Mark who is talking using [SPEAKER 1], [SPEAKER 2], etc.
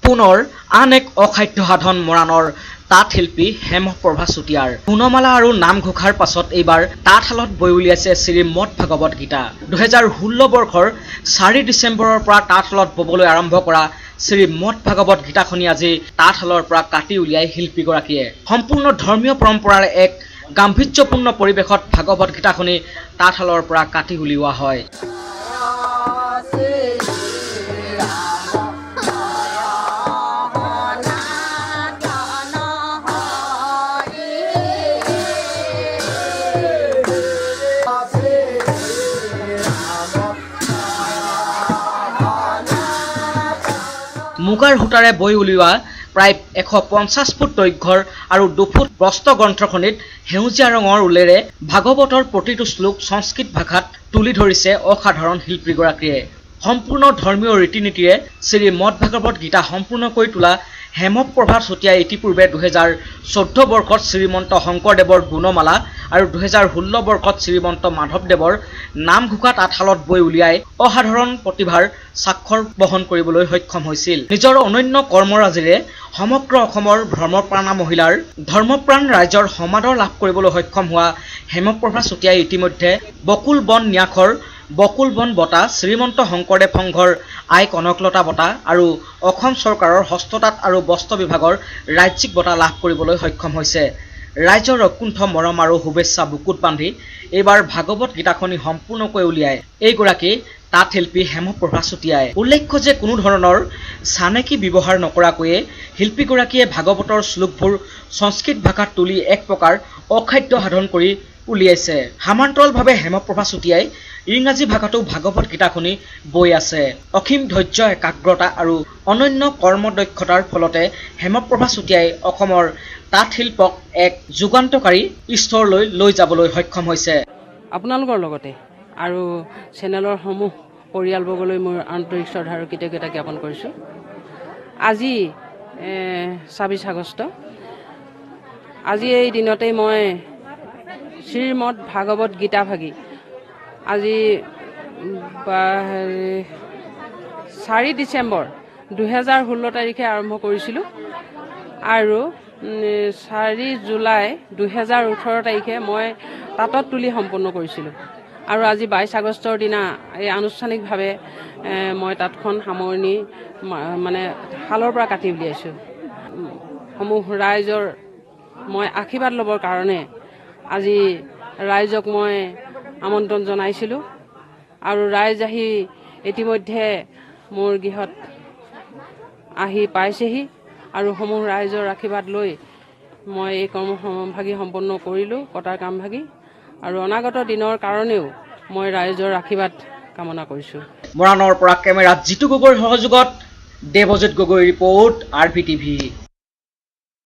[SPEAKER 1] পুনৰ আন এক অসাধ্য সাধন মৰাণৰ তাঁত শিল্পী হেমপ্ৰভা চুতীয়াৰ। গুণমালা আৰু নামঘোষাৰ পাছত এইবাৰ তাঁতশালত বৈ উলিয়াইছে শ্ৰীমদ ভাগৱত গীতা। 2016 বৰ্ষৰ 4 ডিচেম্বৰৰ পৰা তাঁতশালত ববলৈ আৰম্ভ কৰা শ্ৰীমদ ভাগৱত গীতাখনি আজি তাঁতশালৰ পৰা কাটি উলিয়াই শিল্পীগৰাকীয়ে সম্পূৰ্ণ ধৰ্মীয় পৰম্পৰাৰ এক গাম্ভীৰ্যপূৰ্ণ পৰিৱেশত ভাগৱত গীতাখনি তাঁতশালৰ পৰা কাটি উলিওৱা হয়। মুগাৰ সূতাৰে বৈ উলিওৱা প্ৰায় 150 ফুট দৈৰ্ঘ্যৰ আৰু 2 ফুট প্ৰস্থ গ্ৰন্থখনিত সেউজীয়া ৰঙৰ উলেৰে ভাগৱতৰ প্ৰতিটো শ্লোক সংস্কৃত ভাষাত তুলি ধৰিছে অসাধাৰণ শিল্পীগৰাকীয়ে। সম্পূৰ্ণ ধৰ্মীয় ৰীতি নীতিৰে শ্ৰীমদ ভাগৱত গীতা সম্পূৰ্ণ কৰি তোলা হেমপ্ৰভা চুতীয়াই ইতিপূৰ্বে 2014 বৰ্ষত শ্ৰীমন্ত শংকৰদেৱৰ গুণমালা আৰু 2016 বৰ্ষত শ্ৰীমন্ত মাধৱদেৱৰ নামঘোষা তাঁতশালত বৈ উলিয়াই অসাধাৰণ প্ৰতিভাৰ স্বাক্ষৰ বহন কৰিবলৈ সক্ষম হৈছিল। নিজৰ অনন্য কৰ্মৰাজিৰে সমগ্ৰ অসমৰ ধৰ্মপ্ৰাণা মহিলাৰ ধৰ্মপ্ৰাণ ৰাইজৰ সমাদৰ লাভ কৰিবলৈ সক্ষম হোৱা হেমপ্ৰভা চুতীয়াই ইতিমধ্যে বকুল বন ন্যাসৰ বকুল বন বঁটা, শ্ৰীমন্ত শংকৰদেৱ সংঘৰ আই কনকলতা বঁটা আৰু অসম চৰকাৰৰ হস্ততাঁত আৰু বস্ত্ৰ বিভাগৰ ৰাজ্যিক বঁটা লাভ কৰিবলৈ সক্ষম হৈছে। ৰাইজৰ অকুণ্ঠ মৰম আৰু শুভেচ্ছা বুকুত বান্ধি এইবাৰ ভাগৱত গীতাখনি সম্পূৰ্ণকৈ উলিয়াই এইগৰাকী তাঁত শিল্পী হেমপ্ৰভা চুতীয়াই। উল্লেখ্য যে কোনো ধৰণৰ চানেকি ব্যৱহাৰ নকৰাকৈয়ে শিল্পীগৰাকীয়ে ভাগৱতৰ শ্লোকবোৰ সংস্কৃত ভাষাত তুলি এক প্ৰকাৰ অসাধ্য সাধন কৰি উলিয়াইছে। সমান্তৰালভাৱে হেমপ্ৰভা চুতীয়াই ইংৰাজী ভাষাতো ভাগৱত গীতাখনি বৈ আছে। অসীম ধৈৰ্য, একাগ্ৰতা আৰু অনন্য কৰ্মদক্ষতাৰ ফলতে হেমপ্ৰভা চুতীয়াই অসমৰ তাঁত শিল্পক এক যুগান্তকাৰী স্তৰলৈ লৈ যাবলৈ সক্ষম হৈছে।
[SPEAKER 2] আপোনালোকৰ লগতে আৰু চেনেলৰ সমূহ পৰিয়ালবৰ্গলৈ মোৰ আন্তৰিক শ্ৰদ্ধা আৰু কৃতজ্ঞতা জ্ঞাপন কৰিছোঁ। আজি 26 আগষ্ট, আজি এই দিনতেই মই শ্ৰীমদ ভাগৱত গীতা ভাগি আজি 4 ডিচেম্বৰ 2016 তাৰিখে আৰম্ভ কৰিছিলোঁ আৰু 4 জুলাই 2018 তাৰিখে মই তাঁতত তুলি সম্পূৰ্ণ কৰিছিলোঁ আৰু আজি 22 আগষ্টৰ দিনা এই আনুষ্ঠানিকভাৱে মই তাঁতখন সামৰণি মানে শালৰ পৰা কাটি উলিয়াইছোঁ। সমূহ ৰাইজৰ মই আশীৰ্বাদ ল'বৰ কাৰণে আজি ৰাইজক মই আমন্ত্ৰণ জনাইছিলোঁ আৰু ৰাইজ আহি ইতিমধ্যে মোৰ গৃহত আহি পাইছেহি আৰু সমূহ ৰাইজৰ আশীৰ্বাদ লৈ মই এই কৰ্মভাগি সম্পন্ন কৰিলোঁ, কটাৰ কামভাগি, আৰু অনাগত দিনৰ কাৰণেও মই ৰাইজৰ আশীৰ্বাদ কামনা কৰিছোঁ।
[SPEAKER 1] মৰাণৰ পৰা কেমেৰাত জিতু গগৈৰ সহযোগত দেৱজিৎ গগৈ ৰিপৰ্ট, RPTV।